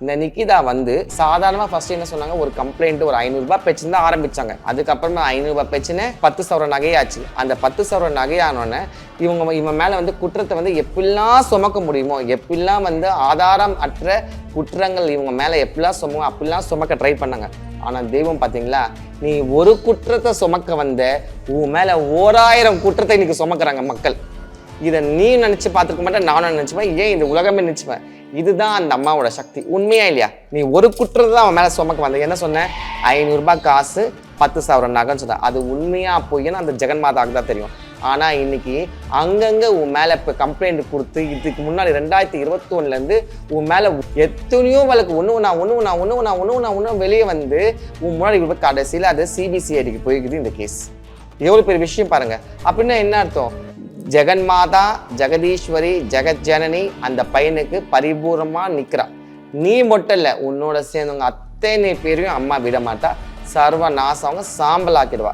இந்த நிக்கிதா வந்து சாதாரணமாக ஃபர்ஸ்ட் என்ன சொன்னாங்க, ஒரு கம்ப்ளைண்ட் ஒரு 500 ரூபாய் பிரச்சனை தான் ஆரம்பிச்சாங்க. அதுக்கப்புறமா 500 ரூபாய் பிரச்சனை 10 சவர நகையாச்சு. அந்த 10 சவர நகையானோடனே இவன் மேலே வந்து குற்றத்தை வந்து எப்படிலாம் சுமக்க முடியுமோ, எப்படிலாம் வந்து ஆதாரம் அற்ற குற்றங்கள் இவங்க மேலே எப்படிலாம் சுமங்க அப்படிலாம் சுமக்க ட்ரை பண்ணாங்க. ஆனால் தெய்வம் பார்த்தீங்களா, நீ ஒரு குற்றத்தை சுமக்க வந்த உன் மேலே 1000 குற்றத்தை இன்னைக்கு சுமக்கிறாங்க மக்கள். இதை நீ நினச்சி பார்த்துருக்க மாட்டேன், நானும் நினச்சிப்பேன், ஏன் இந்த உலகமே நினச்சிப்பேன். இதுதான் அந்த அம்மாவோட சக்தி. உண்மையா இல்லையா? நீ ஒரு குற்றத்தை தான் அவன் மேலே சுமக்க வந்த. என்ன சொன்ன? 500 ரூபாய் காசு 10 சவர நகைன்னு சொன்ன. அது உண்மையா போயின்னு அந்த ஜெகன்மாதாவுக்கு தான் தெரியும். ஆனால் இன்னைக்கு அங்கங்கே உன் மேலே இப்போ கம்ப்ளைண்ட் கொடுத்து இதுக்கு முன்னாடி 2021 உன் மேலே எத்தனையோ வழக்கு ஒன்று வெளியே வந்து உன் முன்னாடி கடைசியில் அது சிபிசிஐடிக்கு போய்க்குது இந்த கேஸ். எவ்வளோ பெரிய விஷயம் பாருங்க. அப்படின்னா என்ன அர்த்தம்? ஜெகன்மாதா, ஜெகதீஸ்வரி, ஜெகஜனனி அந்த பையனுக்கு பரிபூர்ணமாக நிற்கிறா. நீ மட்டும் இல்லை, உன்னோட சேர்ந்தவங்க அத்தனை பேரையும் அம்மா விட மாட்டா. சர்வ நாசம் அவங்க சாம்பல் ஆக்கிடுவா.